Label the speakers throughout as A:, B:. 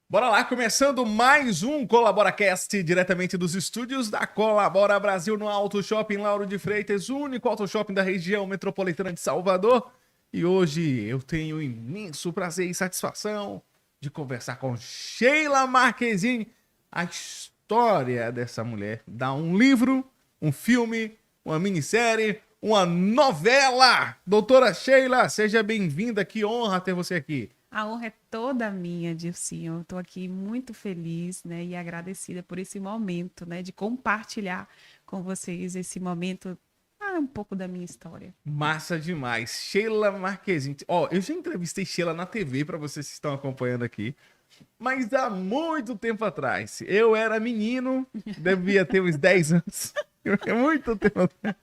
A: Bora lá, começando mais um ColaboraCast, diretamente dos estúdios da Colabora Brasil, no Auto Shopping Lauro de Freitas, o único auto shopping da região metropolitana de Salvador. E hoje eu tenho o imenso prazer e satisfação de conversar com Sheila Marquezine, a história dessa mulher. Dá um livro, um filme, uma minissérie, uma novela. Doutora Sheila, seja bem-vinda, que honra ter você aqui.
B: A honra é toda minha, Dilcinho. Eu estou aqui muito feliz, né, e agradecida por esse momento, né, de compartilhar com vocês esse momento, um pouco da minha história.
A: Massa demais. Sheila Marquezine. Ó, eu já entrevistei Sheila na TV, para vocês que estão acompanhando aqui, mas há muito tempo atrás. Eu era menino, devia ter uns 10 anos. Muito tempo atrás.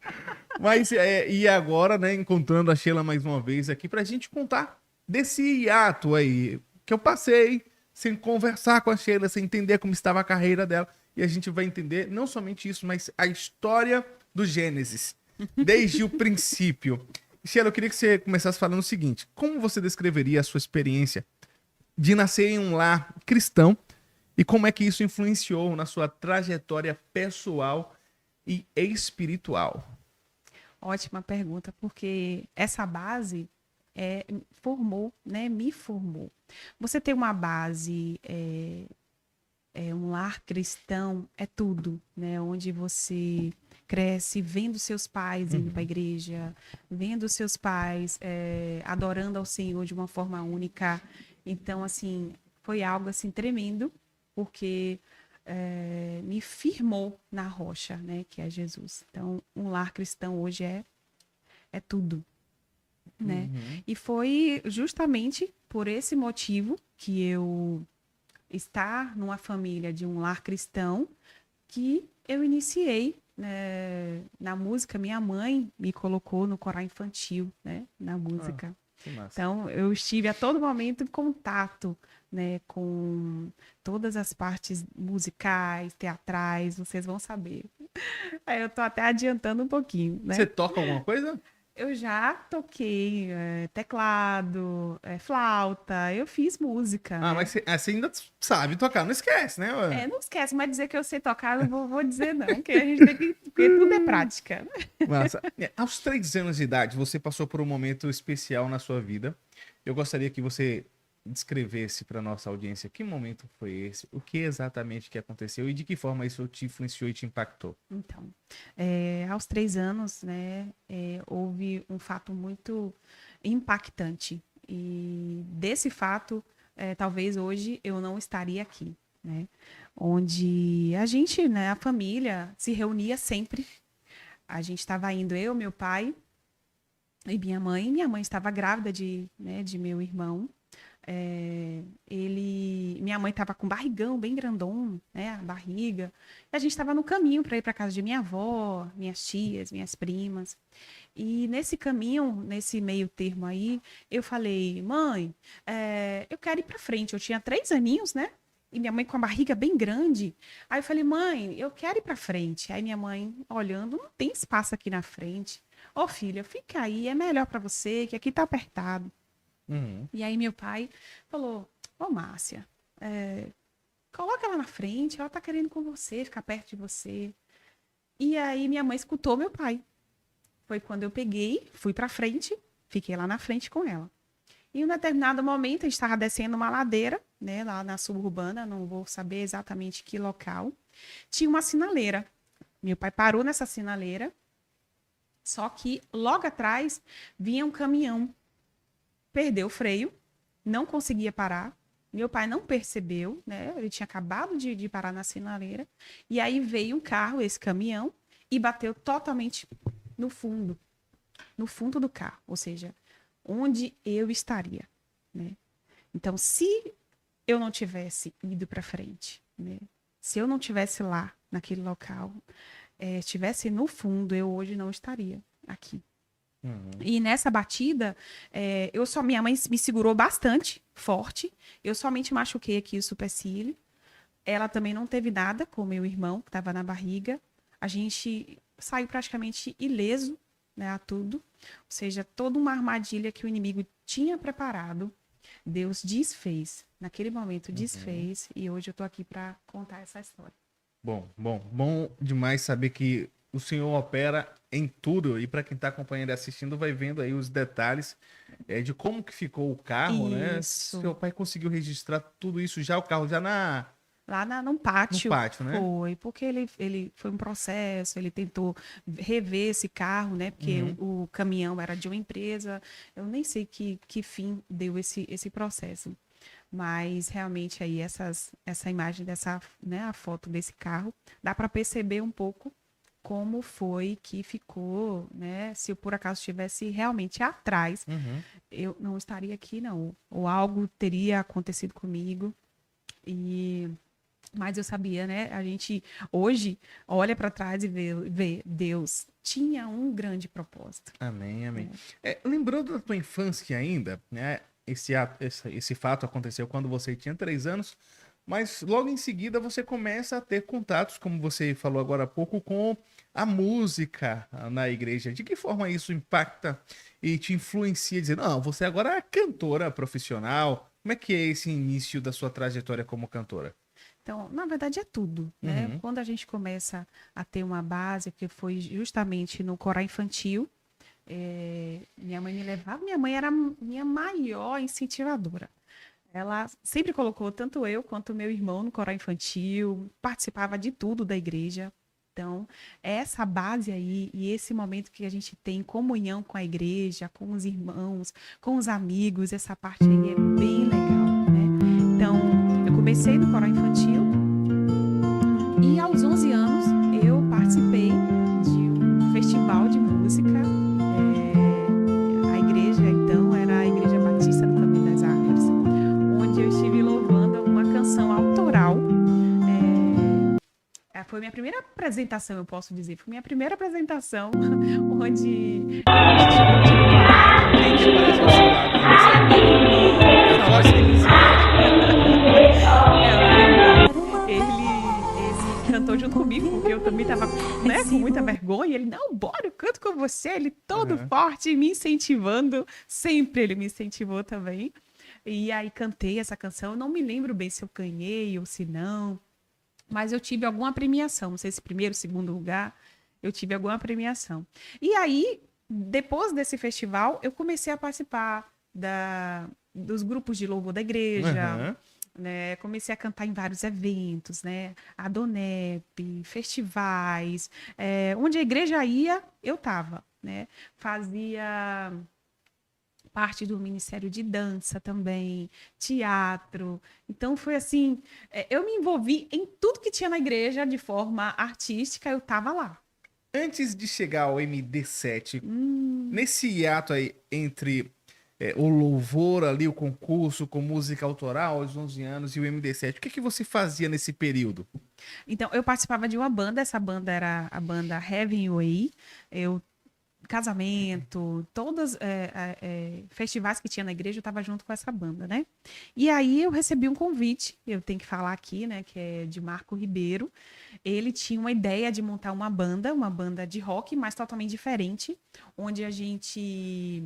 A: Mas, e agora, né, encontrando a Sheila mais uma vez aqui, pra gente contar desse hiato aí que eu passei sem conversar com a Sheila, sem entender como estava a carreira dela. E a gente vai entender não somente isso, mas a história do Gênesis, desde o princípio. Sheila, eu queria que você começasse falando o seguinte: como você descreveria a sua experiência de nascer em um lar cristão e como é que isso influenciou na sua trajetória pessoal e espiritual?
B: Ótima pergunta, porque essa base formou, né, me formou. Você ter uma base, um lar cristão, é tudo, né, onde você cresce vendo seus pais indo para a igreja, vendo seus pais adorando ao Senhor de uma forma única. Então, assim, foi algo assim tremendo, porque me firmou na rocha, né, que é Jesus. Então, um lar cristão hoje é tudo, né? E foi justamente por esse motivo que eu estar numa família de um lar cristão que eu iniciei, né, na música. Minha mãe me colocou no coral infantil, né, na música.
A: Que massa.
B: Então, eu estive a todo momento em contato, né, com todas as partes musicais, teatrais, vocês vão saber. Aí eu tô até adiantando um pouquinho, né?
A: Você toca alguma coisa?
B: Eu já toquei teclado, flauta, eu fiz música,
A: Ah,
B: né?
A: mas você ainda sabe tocar, não esquece, né? Ué?
B: Não esquece, mas dizer que eu sei tocar, não vou dizer não, porque a gente tem que, porque tudo é prática.
A: Massa. Aos 3 anos de idade, você passou por um momento especial na sua vida. Eu gostaria que você descrevesse para nossa audiência que momento foi esse, o que exatamente que aconteceu e de que forma isso te influenciou e te impactou.
B: Então, aos 3 anos, né, houve um fato muito impactante. E desse fato, talvez hoje eu não estaria aqui, né? Onde a gente, né, a família se reunia sempre. A gente estava indo, eu, meu pai e minha mãe. Minha mãe estava grávida de meu irmão. Minha mãe estava com barrigão bem grandão, né, a barriga. E a gente estava no caminho para ir para casa de minha avó, minhas tias, minhas primas. E nesse caminho, nesse meio termo aí, eu falei: mãe, eu quero ir para frente. Eu tinha 3 aninhos, né? E minha mãe com a barriga bem grande. Aí eu falei: mãe, eu quero ir para frente. Aí minha mãe olhando: não tem espaço aqui na frente. Ô, filha, fica aí, é melhor para você, que aqui tá apertado. E aí meu pai falou: ô, Márcia, coloca ela na frente, ela tá querendo com você, ficar perto de você. E aí minha mãe escutou meu pai. Foi quando eu peguei, fui pra frente, fiquei lá na frente com ela. E em um determinado momento, a gente estava descendo uma ladeira, né, lá na suburbana, não vou saber exatamente que local. Tinha uma sinaleira. Meu pai parou nessa sinaleira, só que logo atrás vinha um caminhão. Perdeu o freio, não conseguia parar. Meu pai não percebeu, né? Ele tinha acabado de parar na sinaleira. E aí veio um carro, esse caminhão, e bateu totalmente no fundo do carro. Ou seja, onde eu estaria, né? Então, se eu não tivesse ido para frente, né? Se eu não tivesse lá, naquele local, estivesse no fundo, eu hoje não estaria aqui. E nessa batida, minha mãe me segurou bastante, forte. Eu somente machuquei aqui o supercílio. Ela também não teve nada com o meu irmão, que estava na barriga. A gente saiu praticamente ileso, né, a tudo. Ou seja, toda uma armadilha que o inimigo tinha preparado, Deus desfez. Naquele momento desfez, e hoje eu tô aqui para contar essa história.
A: Bom demais saber que o Senhor opera em tudo. E para quem está acompanhando e assistindo, vai vendo aí os detalhes de como que ficou o carro, né?
B: Isso.
A: Seu pai conseguiu registrar tudo isso já, o carro já
B: Lá num
A: no
B: pátio.
A: pátio, né?
B: Foi, porque ele foi um processo, ele tentou rever esse carro, né? Porque o caminhão era de uma empresa. Eu nem sei que fim deu esse processo. Mas realmente aí essa imagem dessa, né, a foto desse carro, dá para perceber um pouco como foi que ficou, né? Se eu por acaso estivesse realmente atrás, eu não estaria aqui, não. Ou algo teria acontecido comigo. Mas eu sabia, né? A gente hoje olha para trás e vê Deus tinha um grande propósito.
A: Amém, amém. Lembrando da tua infância ainda, né? Esse fato aconteceu quando você tinha 3 anos, mas logo em seguida você começa a ter contatos, como você falou agora há pouco, com a música na igreja. De que forma isso impacta e te influencia, dizendo, não, você agora é cantora profissional. Como é que é esse início da sua trajetória como cantora?
B: Então, na verdade, é tudo, né? Quando a gente começa a ter uma base, que foi justamente no coral infantil, minha mãe me levava, minha mãe era minha maior incentivadora. Ela sempre colocou tanto eu quanto meu irmão no coral infantil, participava de tudo da igreja. Então, essa base aí e esse momento que a gente tem comunhão com a igreja, com os irmãos, com os amigos, essa parte aí é bem legal, né? Então, eu comecei no coral infantil e aos 11 anos eu participei de um festival de música. A igreja, então, era a Igreja Batista do Caminho das Árvores, onde eu estive louvando uma canção autoral. Foi minha primeira apresentação, eu posso dizer. Foi minha primeira apresentação onde
A: Gente, parece o celular do eu tô
B: ele cantou junto comigo, porque eu também tava, né, com muita vergonha. Ele, não, bora, eu canto com você. Ele todo forte, me incentivando. Sempre ele me incentivou também. E aí cantei essa canção. Eu não me lembro bem se eu ganhei ou se não. Mas eu tive alguma premiação. Não sei se primeiro, segundo lugar. Eu tive alguma premiação. E aí, depois desse festival, eu comecei a participar dos grupos de louvor da igreja. Né? Comecei a cantar em vários eventos, né? Adonep, festivais. Onde a igreja ia, eu estava. Né? Fazia parte do Ministério de Dança também, teatro. Então foi assim, eu me envolvi em tudo que tinha na igreja de forma artística, eu estava lá.
A: Antes de chegar ao MD7, nesse hiato aí entre o louvor ali, o concurso com música autoral aos 11 anos e o MD7, o que você fazia nesse período?
B: Então, eu participava de uma banda, essa banda era a banda Heaven Way. Casamento, todos festivais que tinha na igreja, eu estava junto com essa banda, né? E aí eu recebi um convite, eu tenho que falar aqui, né, que é de Marco Ribeiro. Ele tinha uma ideia de montar uma banda de rock, mas totalmente diferente, onde a gente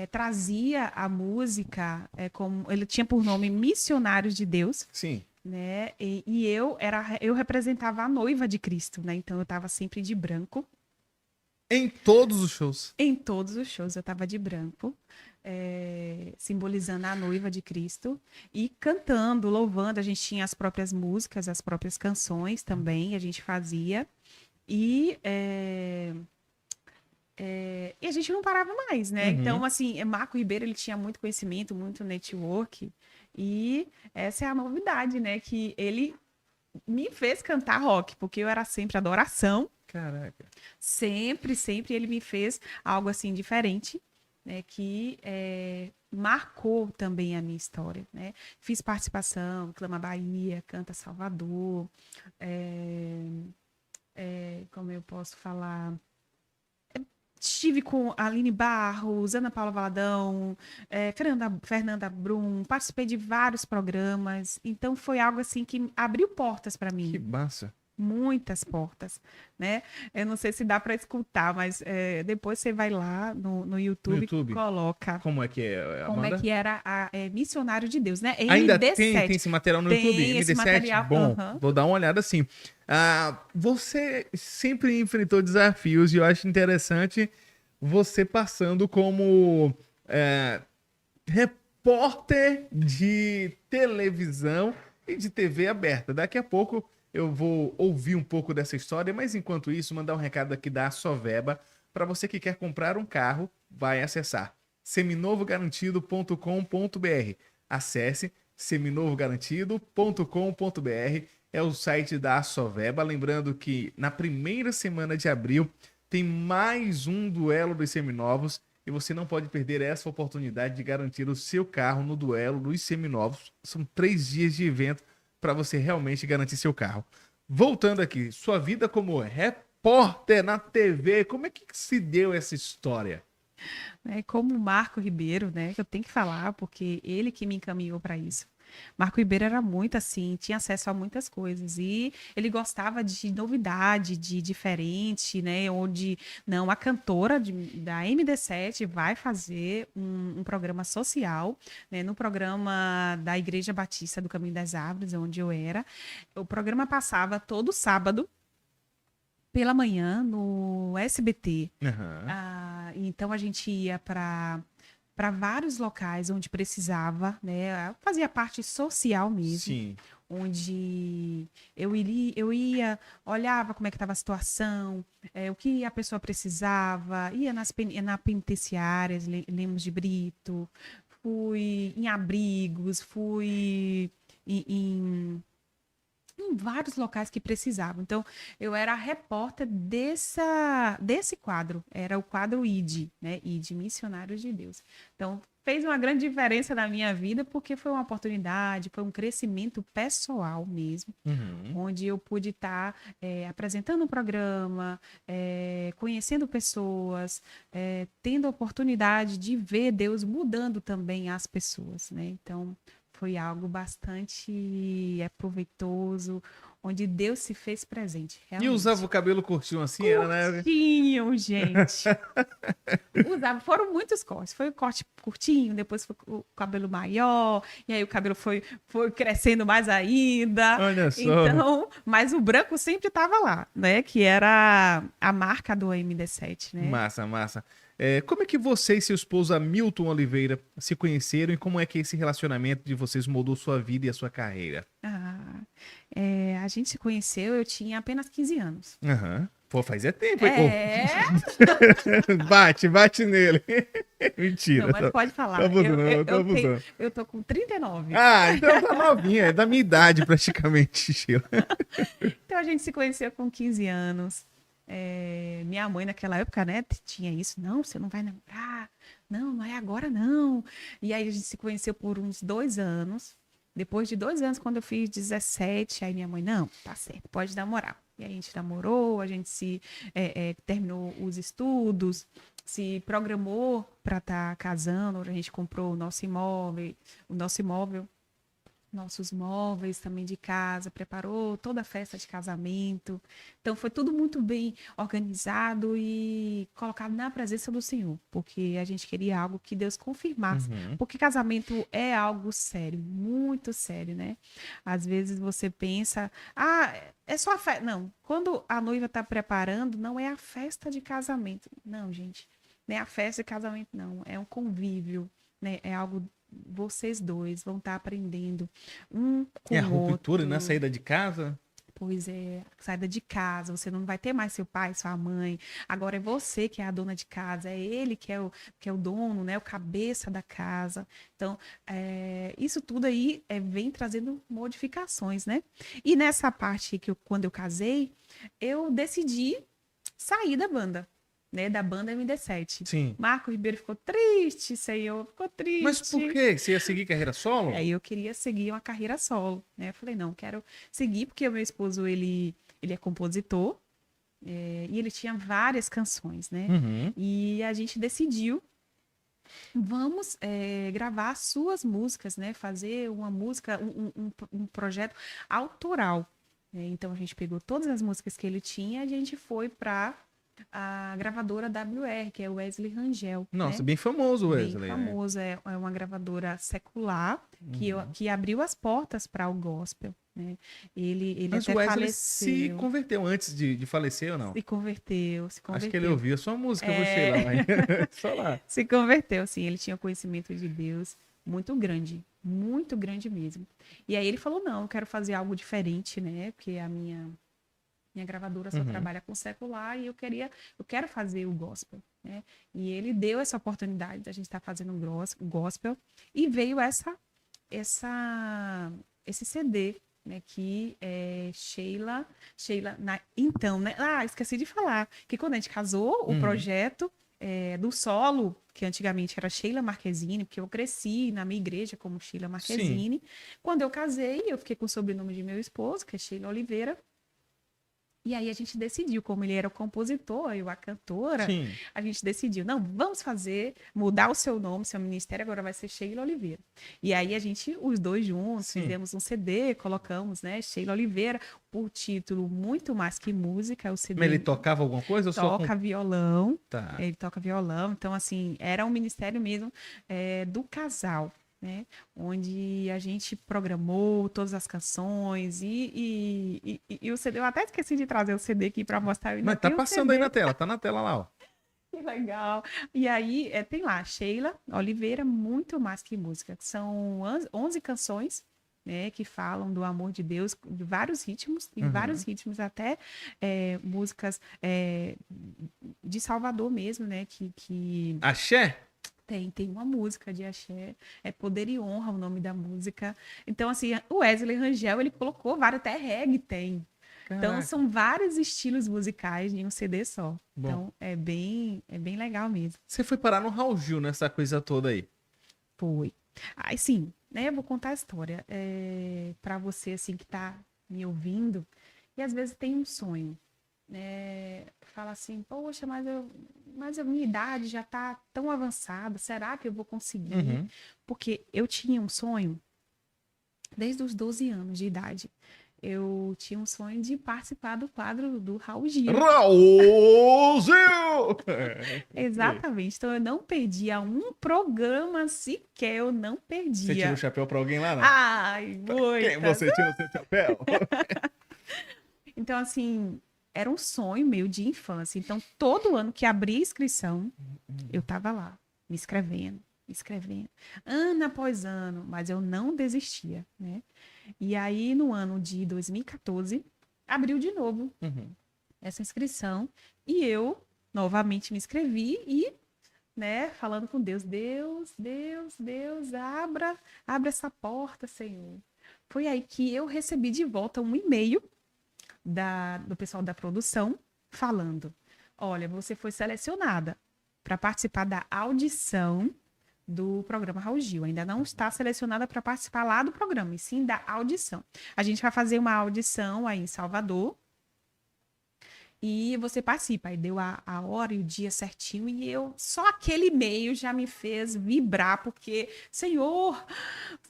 B: trazia a música, como ele tinha por nome Missionários de Deus.
A: Sim.
B: Né? E eu representava a noiva de Cristo, né? Então eu estava sempre de branco.
A: Em todos os shows?
B: Em todos os shows eu estava de branco, simbolizando a noiva de Cristo e cantando, louvando. A gente tinha as próprias músicas, as próprias canções também, a gente fazia. E a gente não parava mais, né? Então, assim, Marco Ribeiro, ele tinha muito conhecimento, muito network. E essa é a novidade, né? Que ele me fez cantar rock, porque eu era sempre adoração.
A: Caraca.
B: Sempre ele me fez algo assim diferente, né, que marcou também a minha história, né? Fiz participação, Clama Bahia, Canta Salvador, como eu posso falar? Estive com a Aline Barros, Ana Paula Valadão, Fernanda Brum, participei de vários programas, então foi algo assim que abriu portas para mim.
A: Que massa.
B: muitas portas, né? Eu não sei se dá para escutar, mas depois você vai lá no YouTube,
A: YouTube?
B: coloca
A: Como é que é,
B: como é
A: Amanda?
B: que era Missionário de Deus, né?
A: Ainda tem
B: MD7.
A: esse material no YouTube?
B: Tem esse
A: MD7?
B: material.
A: Bom,
B: Aham.
A: vou dar uma olhada assim. Você sempre enfrentou desafios e eu acho interessante você passando como repórter de televisão e de TV aberta. Daqui a pouco eu vou ouvir um pouco dessa história, mas enquanto isso, mandar um recado aqui da Soveba para você que quer comprar um carro, vai acessar seminovogarantido.com.br. Acesse seminovogarantido.com.br. É o site da Soveba. Lembrando que na primeira semana de abril tem mais um duelo dos seminovos e você não pode perder essa oportunidade de garantir o seu carro no duelo dos seminovos. São 3 dias de evento para você realmente garantir seu carro. Voltando aqui, sua vida como repórter na TV, como é que se deu essa história?
B: Como o Marco Ribeiro, né? Que eu tenho que falar, porque ele que me encaminhou para isso. Marco Ribeiro era muito assim, tinha acesso a muitas coisas e ele gostava de novidade, de diferente, né? Onde não, a cantora da MD7 vai fazer um programa social, né? No programa da Igreja Batista do Caminho das Árvores, onde eu era. O programa passava todo sábado pela manhã no SBT.
A: Aham.
B: Então a gente ia para vários locais onde precisava, né? Fazia parte social mesmo,
A: Sim.
B: onde eu ia, olhava como é que estava a situação, o que a pessoa precisava, ia na penitenciárias, Lemos de Brito, fui em abrigos, fui em vários locais que precisavam. Então, eu era a repórter desse quadro. Era o quadro ID, né? ID, Missionários de Deus. Então, fez uma grande diferença na minha vida, porque foi uma oportunidade, foi um crescimento pessoal mesmo,
A: Uhum.
B: onde eu pude estar apresentando um programa, conhecendo pessoas, tendo a oportunidade de ver Deus mudando também as pessoas, né? Então, foi algo bastante proveitoso, onde Deus se fez presente,
A: E usava
B: realmente.
A: o cabelo curtinho assim, era, né?
B: Curtinho, gente. Usava, foram muitos cortes. Foi o corte curtinho, depois foi o cabelo maior, e aí o cabelo foi crescendo mais ainda.
A: Olha só.
B: Então, mas o branco sempre estava lá, né? Que era a marca do MD7, né?
A: Massa, massa. Como é que você e seu esposo Hamilton Oliveira se conheceram e como é que esse relacionamento de vocês moldou sua vida e a sua carreira?
B: A gente se conheceu, eu tinha apenas 15 anos.
A: Aham. Pô, fazia tempo, hein? Ô,
B: É,
A: bate nele.
B: não,
A: Mentira.
B: mas pode
A: Tô
B: falar.
A: abusando, tô abusando.
B: Eu tô com 39.
A: Então tá novinha, é da minha idade praticamente, Sheila.
B: Então a gente se conheceu com 15 anos. Minha mãe naquela época, né, tinha isso. Não, você não vai namorar. Não, não é agora não. E aí a gente se conheceu por uns 2 anos. Depois de 2 anos, quando eu fiz 17, aí minha mãe, não, tá certo, pode namorar. E aí a gente namorou, a gente terminou os estudos, se programou para estar casando, a gente comprou nossos móveis também de casa, preparou toda a festa de casamento. Então foi tudo muito bem organizado e colocado na presença do Senhor, porque a gente queria algo que Deus confirmasse,
A: Uhum.
B: porque casamento é algo sério, muito sério, né? Às vezes você pensa, é só a festa. Não, quando a noiva está preparando, não é a festa de casamento. Não, gente, não é a festa de casamento, não. É um convívio, né? É algo vocês dois vão estar aprendendo um
A: E a
B: com o
A: ruptura,
B: outro.
A: né? Saída de casa.
B: Pois é, saída de casa, você não vai ter mais seu pai, sua mãe. Agora é você que é a dona de casa, é ele que é o dono, né? O cabeça da casa. Então, isso tudo aí vem trazendo modificações, né? E nessa parte que quando eu casei, eu decidi sair da banda, né? Da banda MD7.
A: Sim.
B: Marco Ribeiro ficou triste, Senhor, ficou triste.
A: Mas por quê? Você ia seguir carreira solo?
B: Aí eu queria seguir uma carreira solo, né? Eu falei, não, quero seguir, porque o meu esposo, ele é compositor, e ele tinha várias canções, né?
A: Uhum.
B: E a gente decidiu, vamos gravar suas músicas, né? Fazer uma música, um projeto autoral. Então a gente pegou todas as músicas que ele tinha e a gente foi para a gravadora WR, que é o Wesley Rangel.
A: Nossa,
B: né?
A: bem famoso o
B: Bem
A: Wesley.
B: famoso, é uma gravadora secular que abriu as portas para o gospel. Né? Ele
A: Mas
B: até
A: o Wesley
B: faleceu.
A: se converteu antes de falecer ou não?
B: Se converteu.
A: Acho que ele ouvia a sua música, eu vou lá. Só lá.
B: Se converteu, sim. Ele tinha conhecimento de Deus muito grande mesmo. E aí ele falou, não, eu quero fazer algo diferente, né? Porque a minha gravadora só trabalha com secular e eu quero fazer o gospel, né? E ele deu essa oportunidade da gente estar fazendo um gospel e veio esse CD, né? Que é Sheila, então, né? Esqueci de falar que quando a gente casou, o projeto do solo, que antigamente era Sheila Marquezine, porque eu cresci na minha igreja como Sheila Marquezine. Quando eu casei, eu fiquei com o sobrenome de meu esposo, que é Sheila Oliveira. E aí a gente decidiu, como ele era o compositor, eu a cantora, a gente decidiu, não, vamos mudar o seu nome, seu ministério agora vai ser Sheila Oliveira. E aí a gente, os dois juntos, fizemos um CD, colocamos, né, Sheila Oliveira, por título Muito Mais Que Música, o CD.
A: Mas ele tocava alguma coisa?
B: Toca violão,
A: Tá.
B: Ele toca violão, então assim, era um ministério mesmo do casal. Né? Onde a gente programou todas as canções e o CD, eu até esqueci de trazer o CD aqui para mostrar.
A: Mas tá passando aí na tela, tá na tela lá, ó.
B: Que legal. E aí tem lá, Sheila Oliveira, Muito Mais Que Música. São 11 canções, né, que falam do amor de Deus, de vários ritmos, tem vários ritmos, até músicas de Salvador mesmo, né?
A: Axé?
B: Tem uma música de axé, é Poder e Honra o nome da música. Então, assim, o Wesley Rangel, ele colocou vários, até reggae tem. Caraca. Então, são vários estilos musicais em um CD só. Bom. Então, é bem legal mesmo.
A: Você foi parar no Raul Gil nessa coisa toda aí?
B: Foi. Aí, sim, né, eu vou contar a história. Para você, assim, que tá me ouvindo, e às vezes tem um sonho. Fala assim, poxa, mas a minha idade já está tão avançada, será que eu vou conseguir? Porque eu tinha um sonho desde os 12 anos de idade. Eu tinha um sonho de participar do quadro do Raul Gil.
A: Raul Gil!
B: Exatamente. Então eu não perdia um programa sequer, eu não perdia.
A: Você tirou o chapéu para alguém lá, não?
B: Ai, muito.
A: Quem você tirou seu chapéu?
B: Então, assim, era um sonho meu de infância. Então, todo ano que abria inscrição, eu estava lá, me inscrevendo, ano após ano, mas eu não desistia, né? E aí, no ano de 2014, abriu de novo essa inscrição e eu novamente me inscrevi e, né, falando com Deus, Deus, abra essa porta, Senhor. Foi aí que eu recebi de volta um e-mail do pessoal da produção falando, olha, você foi selecionada para participar da audição do programa Raul Gil. Ainda não está selecionada para participar lá do programa, e sim da audição. A gente vai fazer uma audição aí em Salvador e você participa. Aí deu a hora e o dia certinho e só aquele e-mail já me fez vibrar, porque, Senhor,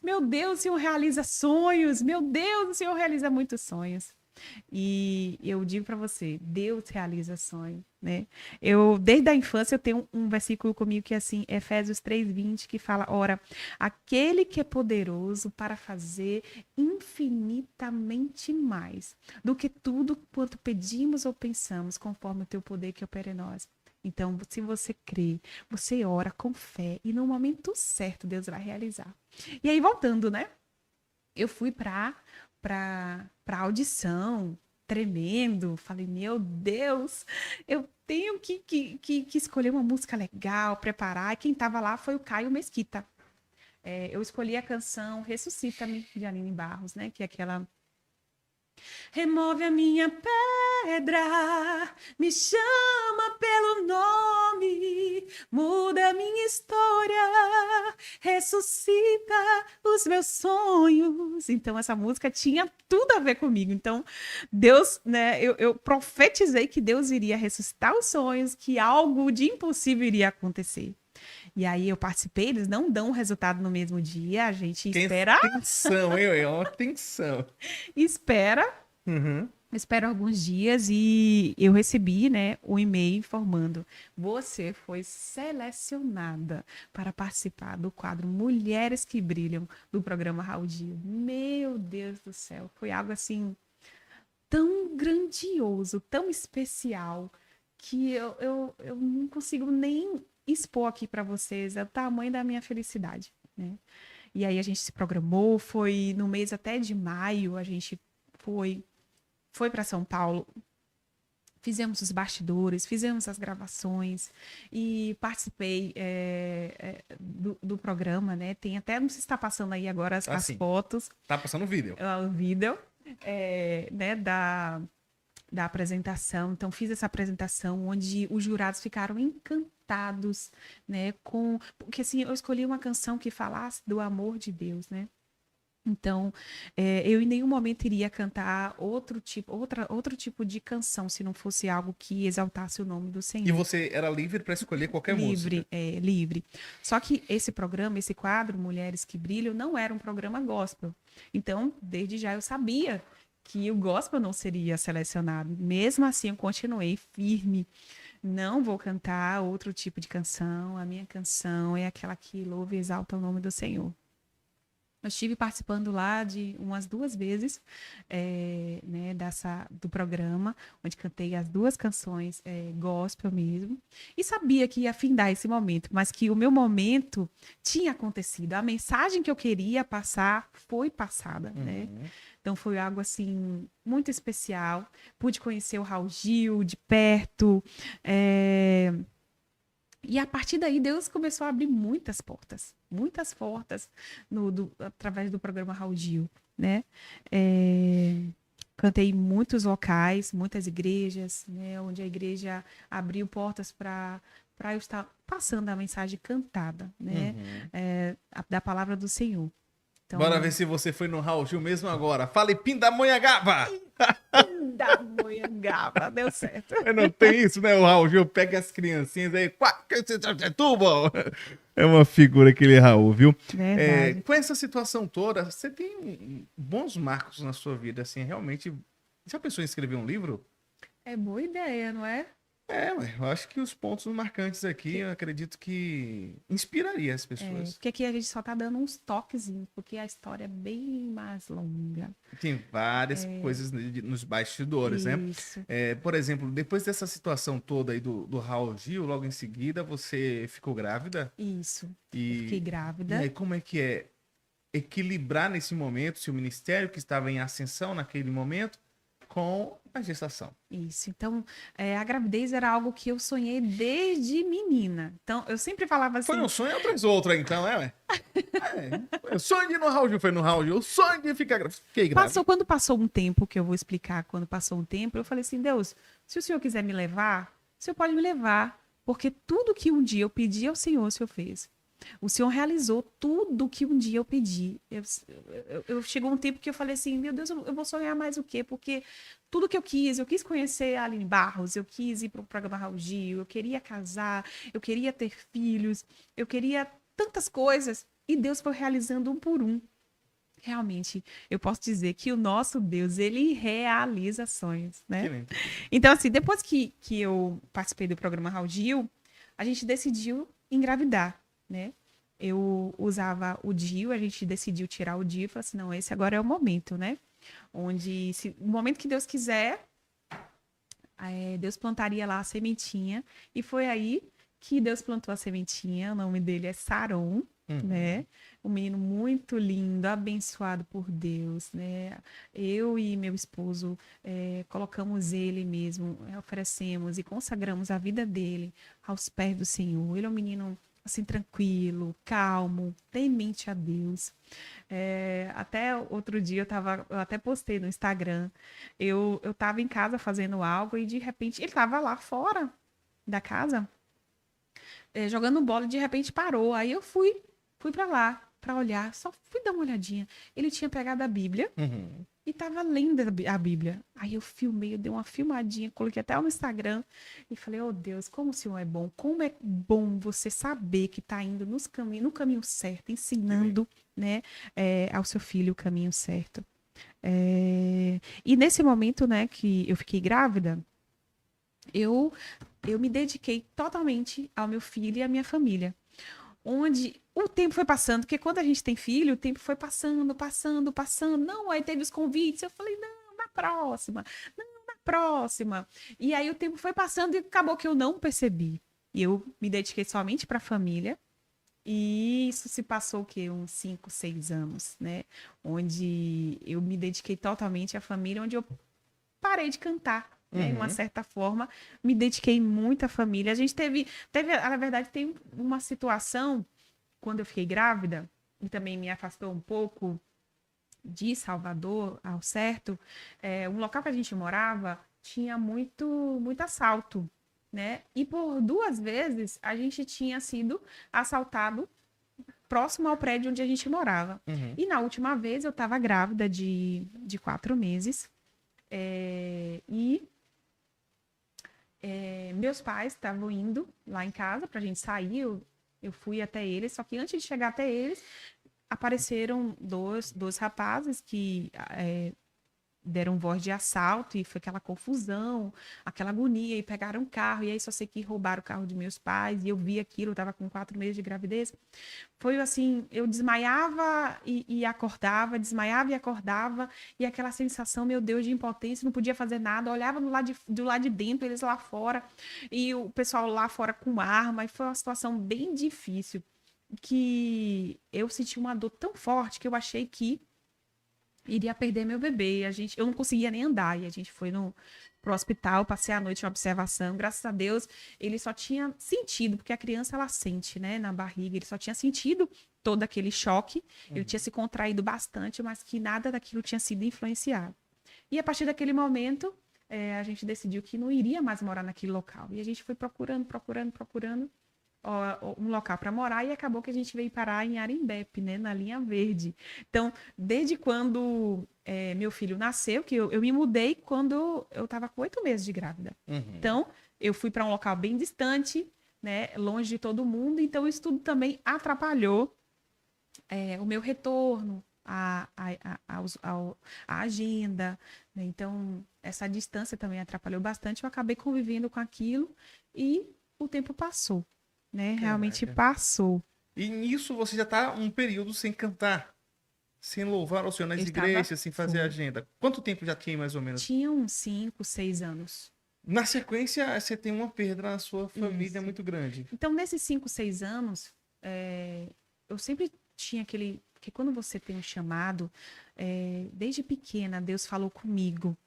B: meu Deus, o Senhor realiza sonhos, meu Deus, o Senhor realiza muitos sonhos. E eu digo para você, Deus realiza sonho, né? Desde a infância, eu tenho um versículo comigo que é assim, Efésios 3:20, que fala, ora, aquele que é poderoso para fazer infinitamente mais do que tudo quanto pedimos ou pensamos, conforme o teu poder que opera em nós. Então, se você crê, você ora com fé e no momento certo, Deus vai realizar. E aí, voltando, né? Eu fui para audição, tremendo. Falei, meu Deus, eu tenho que escolher uma música legal, preparar. E quem estava lá foi o Caio Mesquita. Eu escolhi a canção Ressuscita-me, de Aline Barros, né? Que é aquela... Remove a minha pedra, me chama pelo nome, muda a minha história, ressuscita os meus sonhos. Então, essa música tinha tudo a ver comigo. Então, Deus, né, eu profetizei que Deus iria ressuscitar os sonhos, que algo de impossível iria acontecer. E aí eu participei, eles não dão o resultado no mesmo dia, a gente espera...
A: Tensão, hein? É uma tensão.
B: Espera,
A: Uhum.
B: Espero alguns dias e eu recebi, né, um e-mail informando: você foi selecionada para participar do quadro Mulheres que Brilham do programa Raul Gil. Meu Deus do céu, foi algo assim tão grandioso, tão especial, que eu não consigo nem expor aqui para vocês o tamanho da minha felicidade, né? E aí a gente se programou, foi no mês até de maio, a gente foi para São Paulo, fizemos os bastidores, fizemos as gravações e participei do programa, né? Tem até, não sei se está passando aí agora as
A: Assim,
B: fotos,
A: tá passando o vídeo.
B: o vídeo, né, da apresentação. Então, fiz essa apresentação onde os jurados ficaram encantados, né, porque assim, eu escolhi uma canção que falasse do amor de Deus, né? Então, eu em nenhum momento iria cantar outro tipo de canção, se não fosse algo que exaltasse o nome do
A: E
B: Senhor.
A: você era livre para escolher qualquer música.
B: Livre, livre. Só que esse programa, esse quadro, Mulheres que Brilham, não era um programa gospel. Então, desde já eu sabia que o gospel não seria selecionado. Mesmo assim, eu continuei firme. Não vou cantar outro tipo de canção. A minha canção é aquela que louva e exalta o nome do Senhor. Eu estive participando lá de umas 2 vezes, né, do programa, onde cantei as 2 canções gospel mesmo. E sabia que ia findar esse momento, mas que o meu momento tinha acontecido. A mensagem que eu queria passar foi passada, né?
A: Uhum.
B: Então foi algo assim muito especial. Pude conhecer o Raul Gil de perto. E a partir daí, Deus começou a abrir muitas portas através do programa Raul Gil, né? Cantei em muitos locais, muitas igrejas, né? Onde a igreja abriu portas para eu estar passando a mensagem cantada, né?
A: Uhum.
B: Da palavra do Senhor.
A: Bora
B: Então,
A: ver se você foi no Raul Gil mesmo agora. Fale Pindamonhangaba!
B: da Moyangaba, deu certo.
A: Mas não tem isso, né? O Raul Gil pega as criancinhas aí. É tu, bom? É uma figura aquele Raul, viu?
B: Verdade.
A: Com essa situação toda, você tem bons marcos na sua vida, assim, realmente. Já pensou em escrever um livro?
B: É boa ideia, não é?
A: Ué, eu acho que os pontos marcantes aqui, eu acredito que inspiraria as pessoas.
B: Porque aqui a gente só tá dando uns toquezinhos, porque a história é bem mais longa.
A: Tem várias coisas nos bastidores, né?
B: Isso,
A: Por exemplo, depois dessa situação toda aí do Raul Gil, logo em seguida você ficou grávida
B: isso. Eu fiquei
A: e, e
B: grávida.
A: aí como é que é equilibrar nesse momento se o ministério que estava em ascensão naquele momento com a gestação?
B: Isso. Então, a gravidez era algo que eu sonhei desde menina. Então, eu sempre falava
A: Foi
B: assim,
A: um sonho atrás do outro aí, então, ué? O sonho de ir no Raul Gil foi no Raul Gil, o sonho de ficar grávida, fiquei grávida.
B: quando passou um tempo, que eu vou explicar, quando passou um tempo, eu falei assim, Deus, se o Senhor quiser me levar, o Senhor pode me levar, porque tudo que um dia eu pedi ao Senhor, o Senhor fez. O Senhor realizou tudo que um dia eu pedi. Chegou um tempo que eu falei assim, meu Deus, eu vou sonhar mais o quê? Porque tudo que eu quis conhecer a Aline Barros, eu quis ir para o programa Raul Gil, eu queria casar, eu queria ter filhos, eu queria tantas coisas. E Deus foi realizando um por um. Realmente, eu posso dizer que o nosso Deus, ele realiza sonhos,
A: Que
B: né?
A: lindo.
B: Então, assim, depois que eu participei do programa Raul Gil, a gente decidiu engravidar, né? Eu usava o DIU, a gente decidiu tirar o DIU e falou assim, não, esse agora é o momento, né? Onde, o momento que Deus quiser, Deus plantaria lá a sementinha. E foi aí que Deus plantou a sementinha. O nome dele é Saron, né? Um menino muito lindo, abençoado por Deus, né? Eu e meu esposo colocamos ele mesmo, oferecemos e consagramos a vida dele aos pés do Senhor. Ele é um menino assim tranquilo, calmo, temente a Deus. Até outro dia eu até postei no Instagram. Eu estava em casa fazendo algo e de repente ele estava lá fora da casa jogando bola e de repente parou. Aí eu fui para lá para olhar, só fui dar uma olhadinha. Ele tinha pegado a Bíblia e tava lendo a Bíblia. Aí eu filmei, eu dei uma filmadinha, coloquei até no Instagram e falei: "Oh Deus, como o Senhor é bom. Como é bom você saber que tá indo no caminho certo, ensinando, né, ao seu filho o caminho certo." E nesse momento, né, que eu fiquei grávida, eu, eu me dediquei totalmente ao meu filho e à minha família. Onde o tempo foi passando, porque quando a gente tem filho, o tempo foi passando, passando, passando. Não, aí teve os convites, eu falei, não, na próxima, não, na próxima. E aí o tempo foi passando e acabou que eu não percebi. E eu me dediquei somente para a família. E isso se passou o quê? Uns 5, 6 anos, né? Onde eu me dediquei totalmente à família, onde eu parei de cantar, né? De uma
A: Uhum.
B: certa forma, me dediquei muito à família. A gente na verdade, tem uma situação, quando eu fiquei grávida, e também me afastou um pouco de Salvador, ao certo, um local que a gente morava tinha muito assalto, né? E por 2 vezes a gente tinha sido assaltado próximo ao prédio onde a gente morava.
A: Uhum.
B: E na última vez eu estava grávida de 4 meses. E meus pais estavam indo lá em casa pra gente sair. Eu fui até eles, só que antes de chegar até eles, apareceram dois rapazes que deram voz de assalto e foi aquela confusão, aquela agonia, e pegaram o carro, e aí só sei que roubaram o carro de meus pais, e eu vi aquilo, eu tava com 4 meses de gravidez. Foi assim, eu desmaiava e acordava, desmaiava e acordava, e aquela sensação, meu Deus, de impotência, não podia fazer nada, eu olhava do lado de dentro, eles lá fora, e o pessoal lá fora com arma, e foi uma situação bem difícil, que eu senti uma dor tão forte que eu achei que iria perder meu bebê. Eu não conseguia nem andar. E a gente foi pro hospital, passei a noite em observação. Graças a Deus, ele só tinha sentido, porque a criança ela sente, né, na barriga, ele só tinha sentido todo aquele choque. Ele tinha se contraído bastante, mas que nada daquilo tinha sido influenciado. E a partir daquele momento, a gente decidiu que não iria mais morar naquele local. E a gente foi procurando um local para morar e acabou que a gente veio parar em Arembepe, né, na linha verde. Então, desde quando meu filho nasceu, que eu me mudei quando eu estava com 8 meses de grávida.
A: Uhum.
B: Então, eu fui para um local bem distante, né, longe de todo mundo. Então, isso tudo também atrapalhou o meu retorno, a agenda, né? Então, essa distância também atrapalhou bastante. Eu acabei convivendo com aquilo e o tempo passou, né? Realmente
A: Caraca.
B: passou.
A: E nisso você já tá um período sem cantar, sem louvar ao Senhor nas
B: Eu estava.
A: igrejas, sem fazer agenda. Quanto tempo já tinha mais ou menos?
B: Tinha uns 5, 6 anos.
A: Na sequência, você tem uma perda na sua família
B: Isso.
A: muito grande.
B: Então, nesses 5, 6 anos, eu sempre tinha aquele. Porque quando você tem um chamado, desde pequena, Deus falou comigo.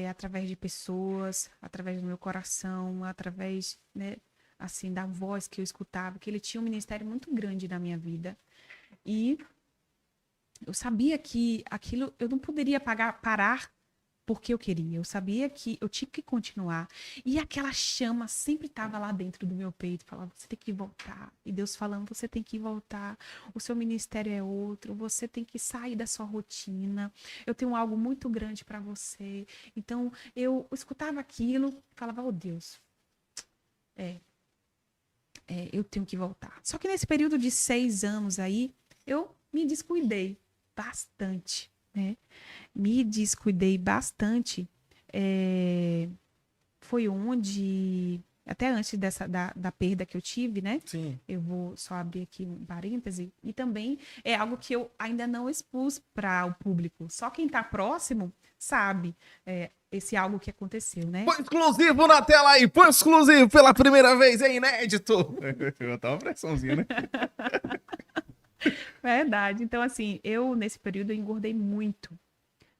B: Através de pessoas, através do meu coração, através, né, assim, da voz que eu escutava, que ele tinha um ministério muito grande na minha vida. E eu sabia que aquilo eu não poderia parar porque eu queria. Eu sabia que eu tinha que continuar. E aquela chama sempre estava lá dentro do meu peito, falava, você tem que voltar. E Deus falando, você tem que voltar. O seu ministério é outro, você tem que sair da sua rotina. Eu tenho algo muito grande para você. Então, eu escutava aquilo, falava, oh Deus, eu tenho que voltar. Só que nesse período de 6 anos aí, eu me descuidei bastante, né? Me descuidei bastante. Foi onde, até antes da perda que eu tive, né?
A: Sim.
B: Eu vou só abrir aqui um parêntese. E também é algo que eu ainda não expus para o público. Só quem está próximo sabe esse algo que aconteceu, né?
A: Põe exclusivo na tela aí, põe exclusivo pela primeira vez, é inédito. Eu tava uma pressãozinha, né?
B: Verdade. Então, assim, nesse período, eu engordei muito.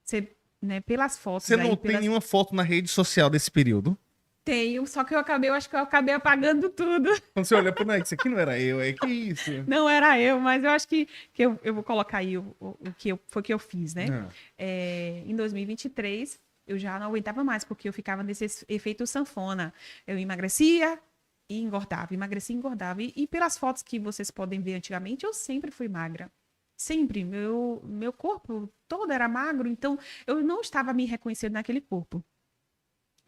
B: Você, né, pelas fotos
A: Você não
B: aí,
A: tem nenhuma foto na rede social desse período?
B: Tenho, só que eu acho que eu acabei apagando tudo.
A: Quando você olha para isso aqui não era eu, é que isso?
B: Não era eu, mas eu acho que eu vou colocar aí o que foi que eu fiz, né?
A: Não.
B: Em 2023, eu já não aguentava mais, porque eu ficava nesse efeito sanfona. Eu emagrecia e engordava, emagrecia e engordava. E pelas fotos que vocês podem ver antigamente, eu sempre fui magra. Sempre. Meu corpo todo era magro, então eu não estava me reconhecendo naquele corpo.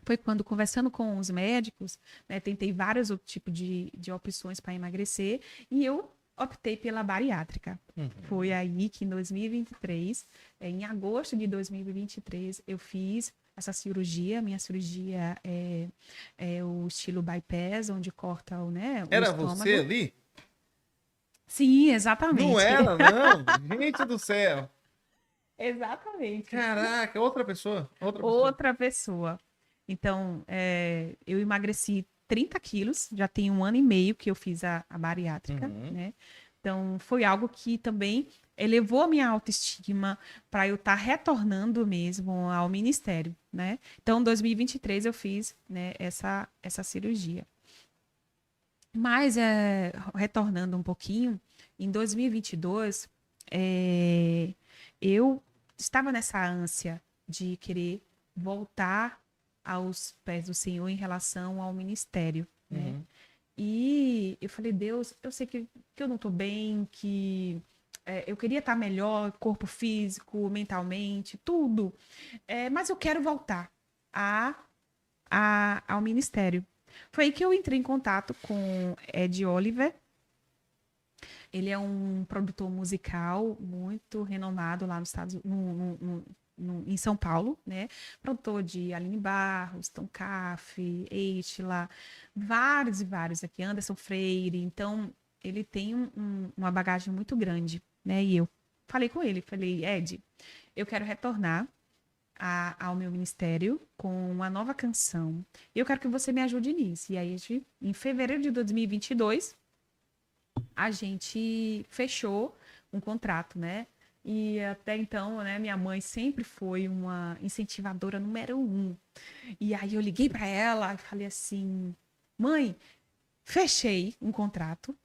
B: Foi quando, conversando com os médicos, né, tentei vários outros tipos de opções para emagrecer, e eu optei pela bariátrica. Foi aí que em 2023, em agosto de 2023, eu fiz essa cirurgia. Minha cirurgia é o estilo bypass, onde corta o
A: Era você
B: estômago.
A: ali?
B: Sim,
A: Não
B: exatamente.
A: era, não. Gente do céu.
B: Exatamente.
A: Caraca, outra pessoa. Outra pessoa.
B: Outra pessoa. Então, eu emagreci 30 quilos, já tem 1 ano e meio que eu fiz a bariátrica,
A: Uhum.
B: né? Então, foi algo que também elevou a minha autoestima para eu estar retornando mesmo ao ministério, né? Então, em 2023 eu fiz, né, essa cirurgia. Mas, retornando um pouquinho, em 2022, eu estava nessa ânsia de querer voltar aos pés do Senhor em relação ao ministério, né?
A: Uhum.
B: E eu falei, Deus, eu sei que eu não estou bem, que eu queria estar melhor, corpo físico, mentalmente, tudo. Mas eu quero voltar a, ao ministério. Foi aí que eu entrei em contato com Ed Oliver. Ele é um produtor musical muito renomado lá nos Estados em São Paulo, né? Produtor de Aline Barros, Tom Cafe, Eitla, vários e vários aqui, Anderson Freire. Então, ele tem uma bagagem muito grande, né? E eu falei com ele, falei, Ed, eu quero retornar ao meu ministério com uma nova canção. E eu quero que você me ajude nisso. E aí, em fevereiro de 2022, a gente fechou um contrato, né? E até então, né, minha mãe sempre foi uma incentivadora número 1. E aí eu liguei para ela e falei assim: mãe, fechei um contrato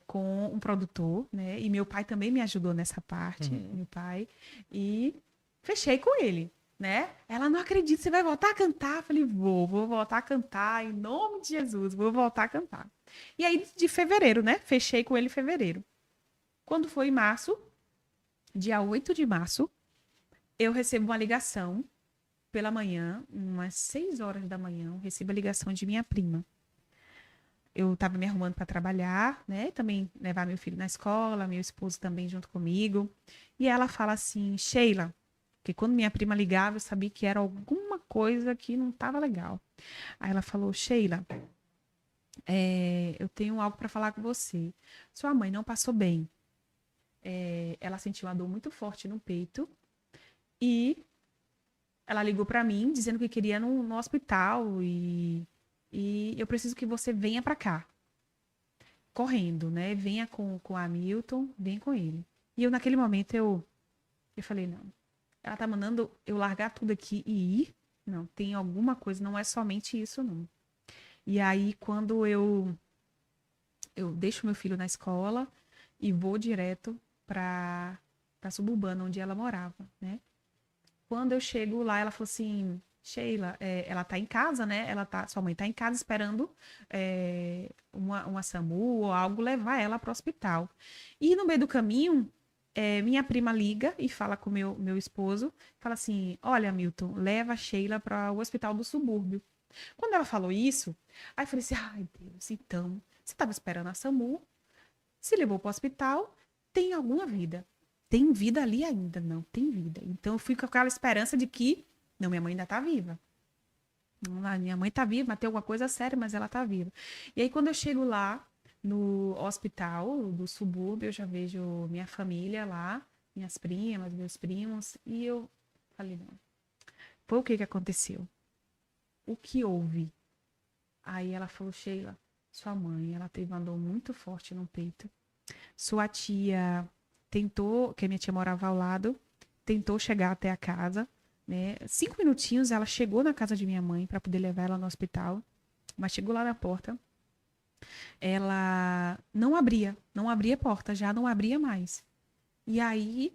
B: com um produtor, né? E meu pai também me ajudou nessa parte,
A: Uhum.
B: meu pai. E fechei com ele, né? Ela não acredita, você vai voltar a cantar? Eu falei, vou voltar a cantar, em nome de Jesus, vou voltar a cantar. E aí, de fevereiro, né? Fechei com ele em fevereiro. Quando foi em março, dia 8 de março, eu recebo uma ligação pela manhã, umas 6 horas da manhã, eu recebo a ligação de minha prima. Eu estava me arrumando para trabalhar, né? Também levar meu filho na escola, meu esposo também junto comigo. E ela fala assim, Sheila, porque quando minha prima ligava, eu sabia que era alguma coisa que não estava legal. Aí ela falou, Sheila, eu tenho algo para falar com você. Sua mãe não passou bem. Ela sentiu uma dor muito forte no peito e ela ligou para mim dizendo que queria ir no hospital e eu preciso que você venha para cá, correndo, né? Venha com a Hamilton, vem com ele. E eu, naquele momento, eu falei, não, ela tá mandando eu largar tudo aqui e ir? Não, tem alguma coisa, não é somente isso, não. E aí, quando eu deixo meu filho na escola e vou direto para Suburbana, onde ela morava, né? Quando eu chego lá, ela falou assim, Sheila, ela tá em casa, né? Sua mãe tá em casa esperando uma SAMU ou algo levar ela para o hospital. E no meio do caminho, minha prima liga e fala com meu esposo, fala assim, olha, Milton, leva a Sheila para o hospital do subúrbio. Quando ela falou isso, aí eu falei assim, ai Deus, então, você estava esperando a SAMU, se levou para o hospital, tem alguma vida. Tem vida ali ainda? Não, tem vida. Então eu fui com aquela esperança de que, não, minha mãe ainda está viva. Minha mãe está viva, mas tem alguma coisa séria, mas ela está viva. E aí quando eu chego lá no hospital do subúrbio, eu já vejo minha família lá, minhas primas, meus primos, e eu falei, não, foi o que aconteceu? O que houve? Aí ela falou, Sheila, sua mãe, ela teve uma dor muito forte no peito. Sua tia tentou, que a minha tia morava ao lado, tentou chegar até a casa, né? 5 minutinhos ela chegou na casa de minha mãe para poder levar ela no hospital, mas chegou lá na porta, ela não abria a porta, já não abria mais. E aí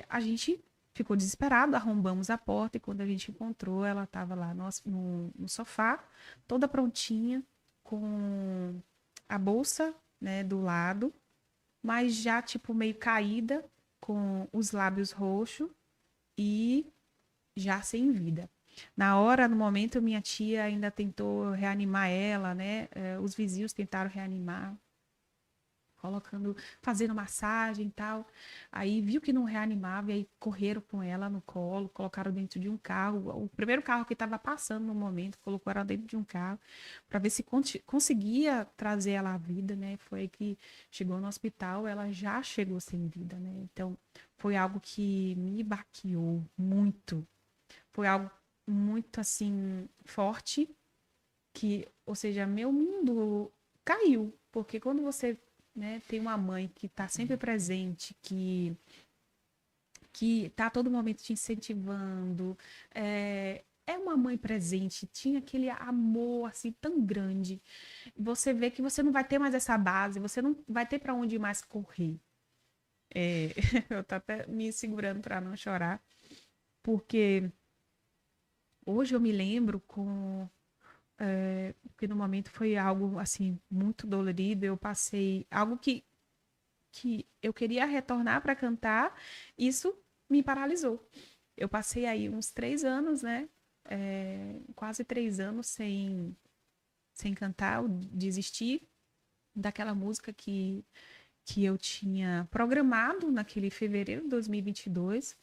B: a gente ficou desesperado, arrombamos a porta e quando a gente encontrou, ela estava lá no sofá, toda prontinha, com a bolsa, né, do lado, mas já tipo meio caída, com os lábios roxos e já sem vida. Na hora, no momento, minha tia ainda tentou reanimar ela, né? Os vizinhos tentaram reanimar. colocando, fazendo massagem e tal. Aí viu que não reanimava, e aí correram com ela no colo, colocaram dentro de um carro. O primeiro carro que estava passando no momento, colocou ela dentro de um carro para ver se conseguia trazer ela à vida, né? Foi aí que chegou no hospital, ela já chegou sem vida, né? Então, foi algo que me baqueou muito. Foi algo muito assim forte que, ou seja, meu mundo caiu, porque quando você, né, tem uma mãe que está sempre presente, que está a todo momento te incentivando, é uma mãe presente, tinha aquele amor assim tão grande. Você vê que você não vai ter mais essa base, você não vai ter para onde mais correr. É, eu tô até me segurando para não chorar, porque hoje eu me lembro porque no momento foi algo assim muito dolorido. Eu passei algo que eu queria retornar para cantar, isso me paralisou. Eu passei aí uns 3 anos, né? Quase 3 anos sem cantar, eu desisti daquela música que eu tinha programado naquele fevereiro de 2022.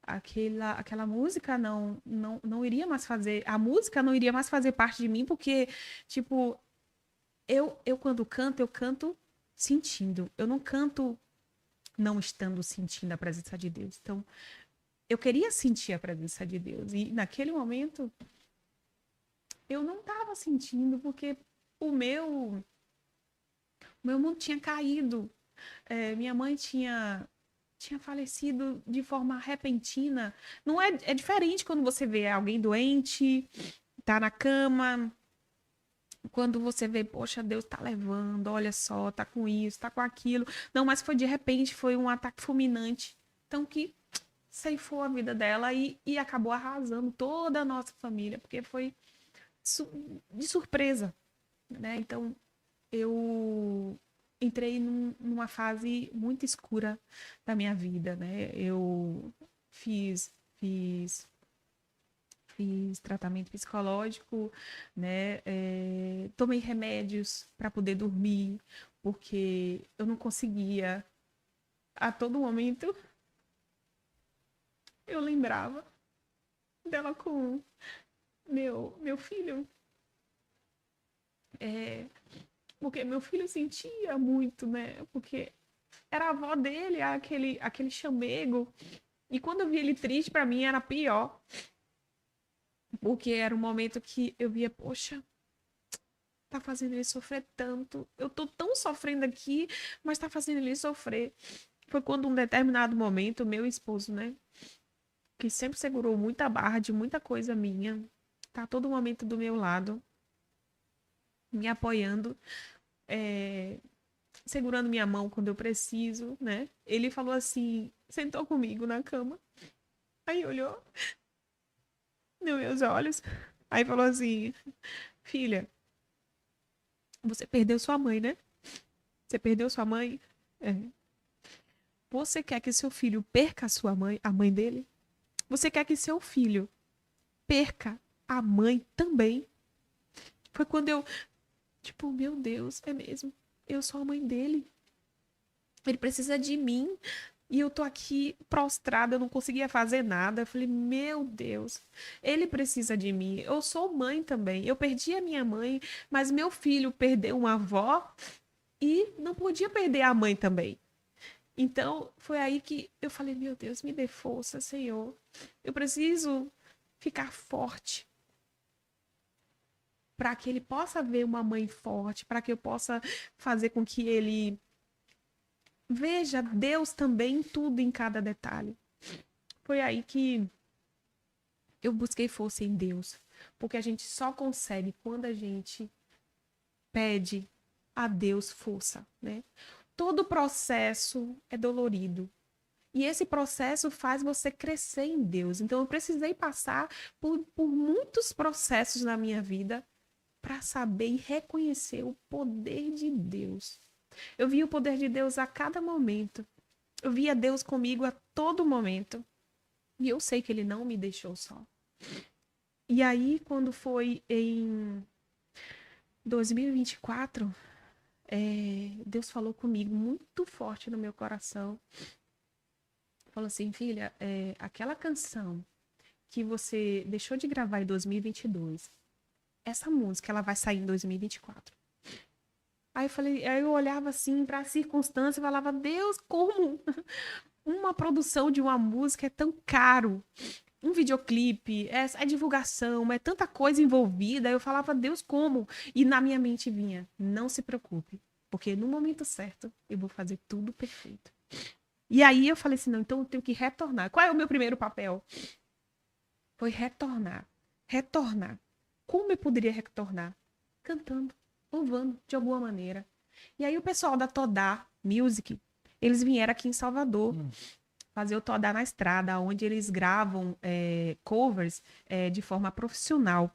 B: Aquela música não iria mais fazer, a música não iria mais fazer parte de mim, porque, tipo, eu quando canto, eu canto sentindo. Eu não canto não estando sentindo a presença de Deus. Então, eu queria sentir a presença de Deus. E naquele momento, eu não estava sentindo, porque o meu mundo tinha caído. Minha mãe tinha falecido de forma repentina. Não é diferente quando você vê alguém doente, tá na cama, quando você vê, poxa, Deus tá levando, olha só, tá com isso, tá com aquilo. Não, mas foi de repente, foi um ataque fulminante. Então, que ceifou a vida dela e acabou arrasando toda a nossa família, porque foi de surpresa, né? Então, eu entrei numa fase muito escura da minha vida, né? Eu fiz fiz tratamento psicológico, né? Tomei remédios para poder dormir, porque eu não conseguia. A todo momento eu lembrava dela com meu filho, é, porque meu filho sentia muito, né? Porque era a avó dele, aquele chamego. E quando eu vi ele triste, para mim era pior, porque era um momento que eu via, poxa, tá fazendo ele sofrer tanto. Eu tô tão sofrendo aqui, mas tá fazendo ele sofrer. Foi quando um determinado momento, meu esposo, né, que sempre segurou muita barra de muita coisa minha, tá a todo momento do meu lado, me apoiando, é, segurando minha mão quando eu preciso, né? Ele falou assim, sentou comigo na cama, aí olhou nos meus olhos, aí falou assim, filha, você perdeu sua mãe, né? Você perdeu sua mãe? É. Você quer que seu filho perca a sua mãe, a mãe dele? Você quer que seu filho perca a mãe também? Foi quando eu, tipo, meu Deus, é mesmo. Eu sou a mãe dele. Ele precisa de mim. E eu tô aqui prostrada, eu não conseguia fazer nada. Eu falei, meu Deus, ele precisa de mim. Eu sou mãe também. Eu perdi a minha mãe, mas meu filho perdeu uma avó e não podia perder a mãe também. Então, foi aí que eu falei, meu Deus, me dê força, Senhor. Eu preciso ficar forte para que ele possa ver uma mãe forte, para que eu possa fazer com que ele veja Deus também em tudo, em cada detalhe. Foi aí que eu busquei força em Deus, porque a gente só consegue quando a gente pede a Deus força, né? Todo processo é dolorido. E esse processo faz você crescer em Deus. Então, eu precisei passar por muitos processos na minha vida para saber e reconhecer o poder de Deus. Eu via o poder de Deus a cada momento. Eu via Deus comigo a todo momento. E eu sei que Ele não me deixou só. E aí, quando foi em 2024, Deus falou comigo muito forte no meu coração. Falou assim, filha, aquela canção que você deixou de gravar em 2022, essa música, ela vai sair em 2024. Aí eu olhava assim para a circunstância e falava, Deus, como uma produção de uma música é tão caro? Um videoclipe, é divulgação, é tanta coisa envolvida. Eu falava, Deus, como? E na minha mente vinha, não se preocupe, porque no momento certo eu vou fazer tudo perfeito. E aí eu falei assim, não, então eu tenho que retornar. Qual é o meu primeiro papel? Foi retornar. Retornar. Como eu poderia retornar? Cantando, louvando, de alguma maneira. E aí o pessoal da Todá Music, eles vieram aqui em Salvador fazer o Todá na Estrada, onde eles gravam covers de forma profissional.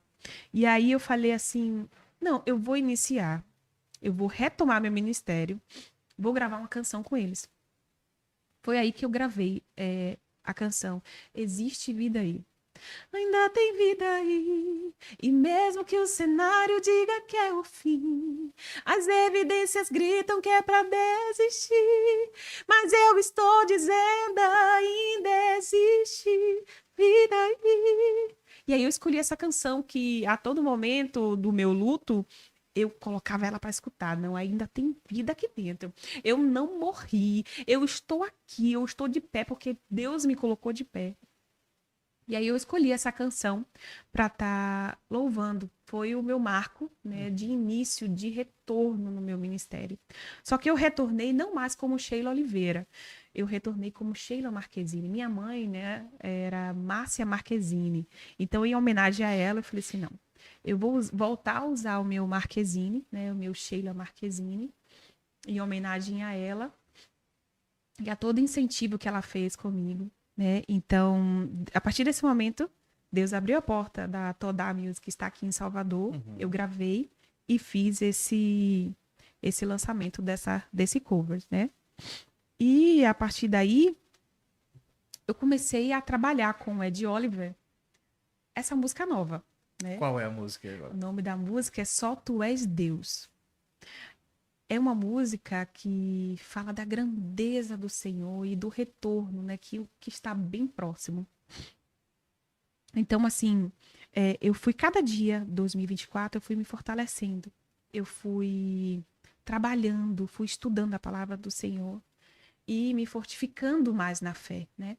B: E aí eu falei assim, não, eu vou iniciar, eu vou retomar meu ministério, vou gravar uma canção com eles. Foi aí que eu gravei a canção Existe Vida Aí. Ainda tem vida aí, e mesmo que o cenário diga que é o fim, as evidências gritam que é pra desistir, mas eu estou dizendo ainda existe vida aí. E aí eu escolhi essa canção que a todo momento do meu luto eu colocava ela para escutar. Não, ainda tem vida aqui dentro. Eu não morri, eu estou aqui, eu estou de pé porque Deus me colocou de pé. E aí eu escolhi essa canção para estar louvando. Foi o meu marco, né, de início, de retorno no meu ministério. Só que eu retornei não mais como Sheila Oliveira. Eu retornei como Sheila Marquezine. Minha mãe, né, era Márcia Marquezine. Então, em homenagem a ela, eu falei assim, não, eu vou voltar a usar o meu Marquezine, né, o meu Sheila Marquezine, em homenagem a ela e a todo incentivo que ela fez comigo. Né? Então, a partir desse momento, Deus abriu a porta da Todá Music, que está aqui em Salvador. Eu gravei e fiz esse lançamento desse cover, né? E a partir daí, eu comecei a trabalhar com o Ed Oliver essa música nova, né?
A: Qual é a música agora?
B: O nome da música é Só Tu És Deus. É uma música que fala da grandeza do Senhor e do retorno, né? Que está bem próximo. Então, assim, eu fui cada dia, 2024, eu fui me fortalecendo. Eu fui trabalhando, fui estudando a palavra do Senhor e me fortificando mais na fé, né?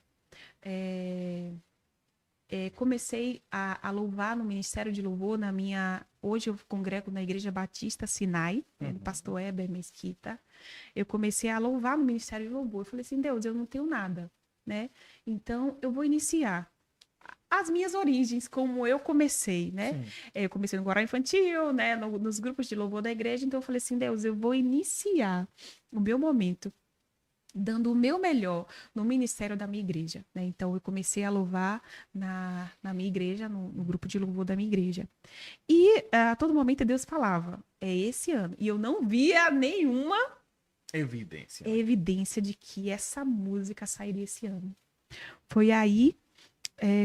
B: Comecei a louvar no Ministério de Louvor hoje eu congrego na Igreja Batista Sinai, do pastor Heber Mesquita. Eu comecei a louvar no Ministério de Louvor. Eu falei assim, Deus, eu não tenho nada, né? Então, eu vou iniciar as minhas origens, como eu comecei, né? Eu comecei no coral infantil, né? Nos grupos de louvor da igreja. Então, eu falei assim, Deus, eu vou iniciar o meu momento dando o meu melhor no ministério da minha igreja, né? Então, eu comecei a louvar na minha igreja, no grupo de louvor da minha igreja. E a todo momento Deus falava, é esse ano. E eu não via nenhuma evidência de que essa música sairia esse ano. Foi aí,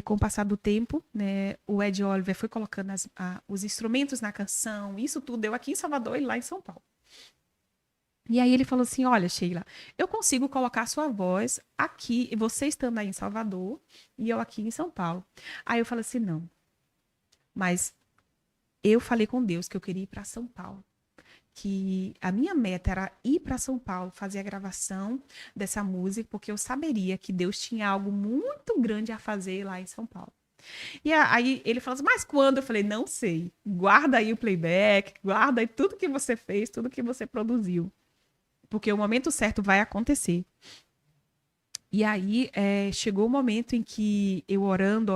B: com o passar do tempo, né, o Ed Oliver foi colocando os instrumentos na canção, isso tudo eu aqui em Salvador e lá em São Paulo. E aí ele falou assim, olha, Sheila, eu consigo colocar sua voz aqui, você estando aí em Salvador e eu aqui em São Paulo. Aí eu falei assim, não. Mas eu falei com Deus que eu queria ir para São Paulo. Que a minha meta era ir para São Paulo, fazer a gravação dessa música, porque eu saberia que Deus tinha algo muito grande a fazer lá em São Paulo. E aí ele falou assim, mas quando? Eu falei, não sei. Guarda aí o playback, guarda aí tudo que você fez, tudo que você produziu. Porque o momento certo vai acontecer. E aí chegou o momento em que eu orando,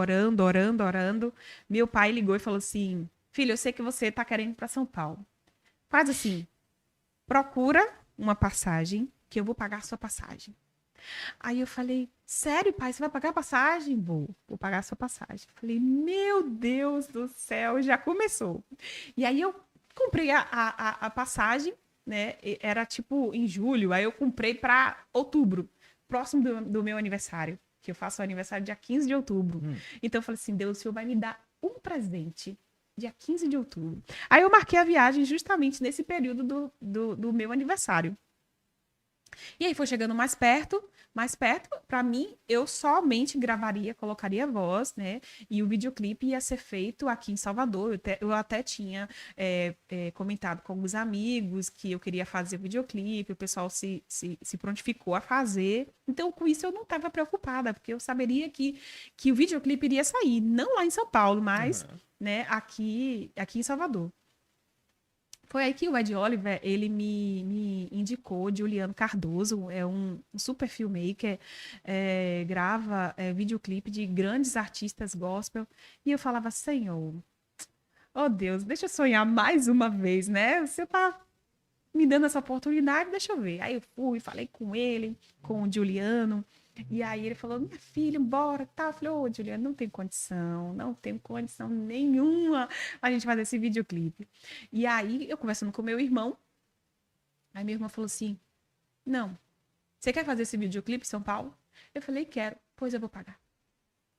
B: meu pai ligou e falou assim, filho, eu sei que você está querendo ir para São Paulo. Faz assim, procura uma passagem, que eu vou pagar a sua passagem. Aí eu falei, sério, pai, você vai pagar a passagem? Vou pagar a sua passagem. Falei, meu Deus do céu, já começou. E aí eu comprei a passagem, né? Era tipo em julho, aí eu comprei para outubro, próximo do meu aniversário, que eu faço o aniversário dia 15 de outubro. Então eu falei assim, Deus, o Senhor vai me dar um presente Dia 15 de outubro. Aí eu marquei a viagem justamente nesse período do meu aniversário. E aí foi chegando mais perto, para mim, eu somente gravaria, colocaria voz, né? E o videoclipe ia ser feito aqui em Salvador. Eu até tinha comentado com alguns amigos que eu queria fazer o videoclipe, o pessoal se prontificou a fazer. Então, com isso, eu não estava preocupada, porque eu saberia que o videoclipe iria sair, não lá em São Paulo, mas né, aqui em Salvador. Foi aí que o Ed Oliver, ele me indicou Juliano Cardoso, é um super filmmaker, grava videoclipe de grandes artistas gospel, e eu falava, Senhor, oh Deus, deixa eu sonhar mais uma vez, né? Você tá me dando essa oportunidade, deixa eu ver. Aí eu fui, falei com ele, com o Juliano, e aí ele falou, minha filha, bora, tá? Eu falei, ô, Juliano, não tenho condição nenhuma a gente fazer esse videoclipe. E aí, eu conversando com meu irmão, aí meu irmão falou assim, não, você quer fazer esse videoclipe em São Paulo? Eu falei, quero, pois eu vou pagar.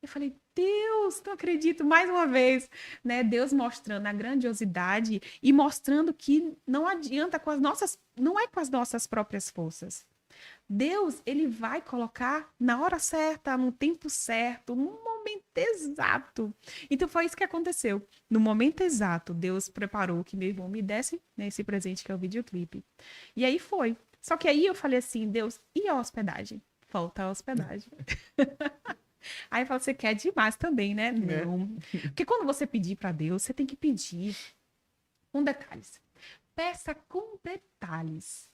B: Eu falei, Deus, não acredito, mais uma vez, né? Deus mostrando a grandiosidade e mostrando que não adianta não é com as nossas próprias forças. Deus, ele vai colocar na hora certa, no tempo certo, no momento exato. Então foi isso que aconteceu. No momento exato, Deus preparou que meu irmão me desse, né, esse presente que é o videoclipe. E aí foi. Só que aí eu falei assim, Deus, e a hospedagem? Falta a hospedagem. Aí eu falei, você quer demais também, né? Não. Porque quando você pedir para Deus, você tem que pedir com detalhes. Peça com detalhes.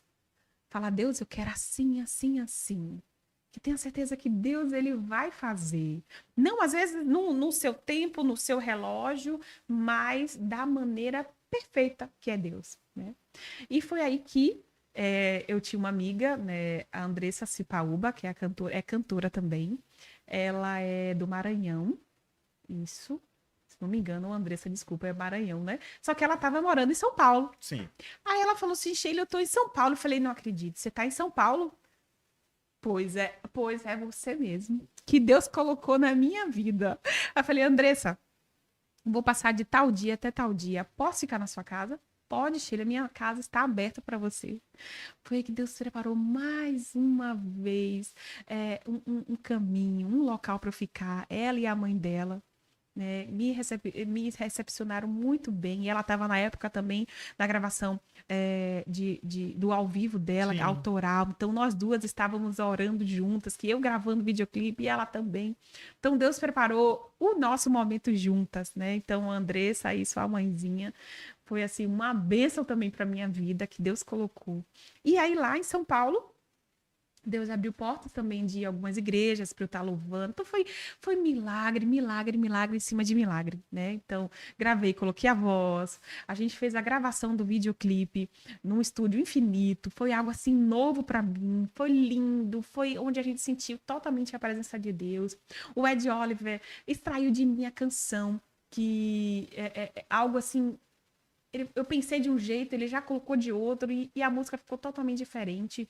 B: Fala, Deus, eu quero assim, assim, assim. Que tenha certeza que Deus, ele vai fazer. Não, às vezes, no seu tempo, no seu relógio, mas da maneira perfeita que é Deus, né? E foi aí que eu tinha uma amiga, né, a Andressa Cipaúba, que é cantora também. Ela é do Maranhão, isso. Se não me engano, Andressa, desculpa, é Maranhão, né? Só que ela estava morando em São Paulo.
A: Sim.
B: Aí ela falou assim, Sheila, eu tô em São Paulo. Eu falei, não acredito, você tá em São Paulo? Pois é você mesmo. Que Deus colocou na minha vida. Aí eu falei, Andressa, vou passar de tal dia até tal dia. Posso ficar na sua casa? Pode, Sheila, minha casa está aberta para você. Foi aí que Deus preparou mais uma vez um caminho, um local para eu ficar. Ela e a mãe dela. Né, me recepcionaram muito bem. E ela estava na época também da gravação do ao vivo dela,
A: Sim.
B: autoral. Então, nós duas estávamos orando juntas, que eu gravando videoclipe e ela também. Então, Deus preparou o nosso momento juntas, né? Então, a Andressa aí, sua mãezinha, foi assim uma bênção também para minha vida que Deus colocou. E aí, lá em São Paulo, Deus abriu portas também de algumas igrejas para eu estar louvando. Então foi milagre, milagre, milagre em cima de milagre, né? Então, gravei, coloquei a voz. A gente fez a gravação do videoclipe num estúdio infinito. Foi algo assim novo para mim. Foi lindo, foi onde a gente sentiu totalmente a presença de Deus. O Ed Oliver extraiu de mim a canção, que é algo assim. Eu pensei de um jeito, ele já colocou de outro e a música ficou totalmente diferente.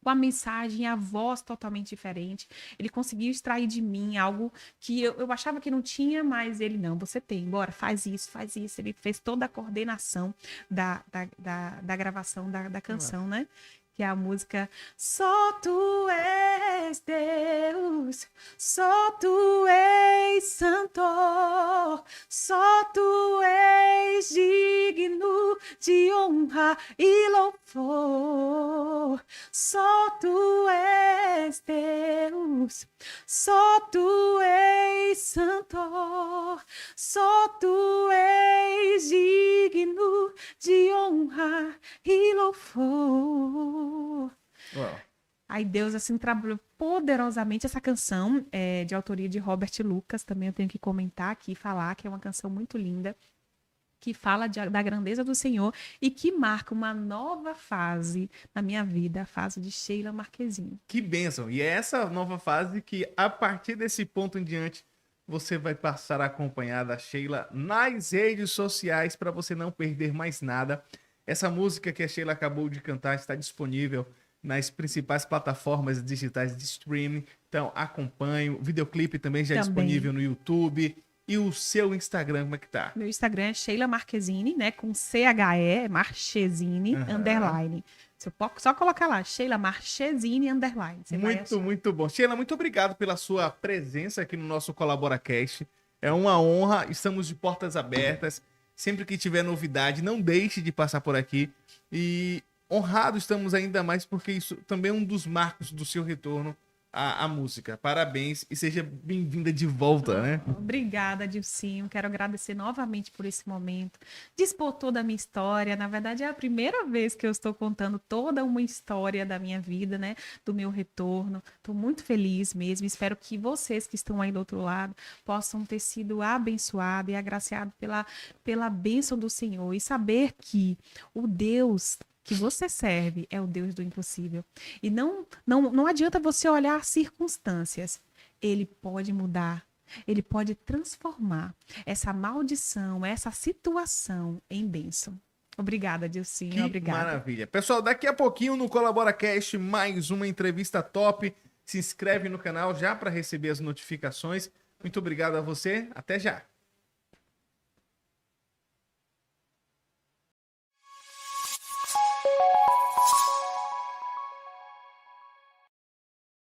B: Com a mensagem, a voz totalmente diferente. Ele conseguiu extrair de mim algo que eu achava que não tinha, mas ele, não, você tem, bora, faz isso, faz isso. Ele fez toda a coordenação da gravação da canção, né? Que é a música Só Tu és Deus, só Tu és Santo, só Tu és digno de honra e louvor. Só Tu és Deus, só Tu és Santo, só Tu és digno de honra e louvor.
A: Uau.
B: Aí Deus, assim, trabalhou poderosamente essa canção, de autoria de Robert Lucas, também eu tenho que comentar aqui, falar que é uma canção muito linda, que fala da grandeza do Senhor e que marca uma nova fase na minha vida, a fase de Sheila Marquezine.
A: Que bênção. E é essa nova fase que, a partir desse ponto em diante, você vai passar a acompanhar da Sheila nas redes sociais para você não perder mais nada. Essa música que a Sheila acabou de cantar está disponível nas principais plataformas digitais de streaming. Então, acompanhe. O videoclipe também já é disponível no YouTube. E o seu Instagram, como é que tá?
B: Meu Instagram é Sheila Marquezine, né? Com CHE, Marchesine, underline. Você pode só colocar lá, Sheila Marchesine, underline. Você vai achar.
A: Muito bom. Sheila, muito obrigado pela sua presença aqui no nosso ColaboraCast. É uma honra, estamos de portas abertas. Sempre que tiver novidade, não deixe de passar por aqui. E honrado estamos ainda mais porque isso também é um dos marcos do seu retorno à música. Parabéns e seja bem-vinda de volta, né?
B: Obrigada, Dilcinho. Quero agradecer novamente por esse momento. Dispor toda a minha história. Na verdade, é a primeira vez que eu estou contando toda uma história da minha vida, né? Do meu retorno. Estou muito feliz mesmo. Espero que vocês que estão aí do outro lado possam ter sido abençoados e agraciados pela bênção do Senhor. E saber que o Deus que você serve é o Deus do impossível. E não adianta você olhar as circunstâncias. Ele pode mudar, ele pode transformar essa maldição, essa situação em bênção. Obrigada, Dilcinho.
A: Que
B: Obrigada.
A: maravilha. Pessoal, daqui a pouquinho no ColaboraCast, mais uma entrevista top. Se inscreve no canal já para receber as notificações. Muito obrigado a você. Até já.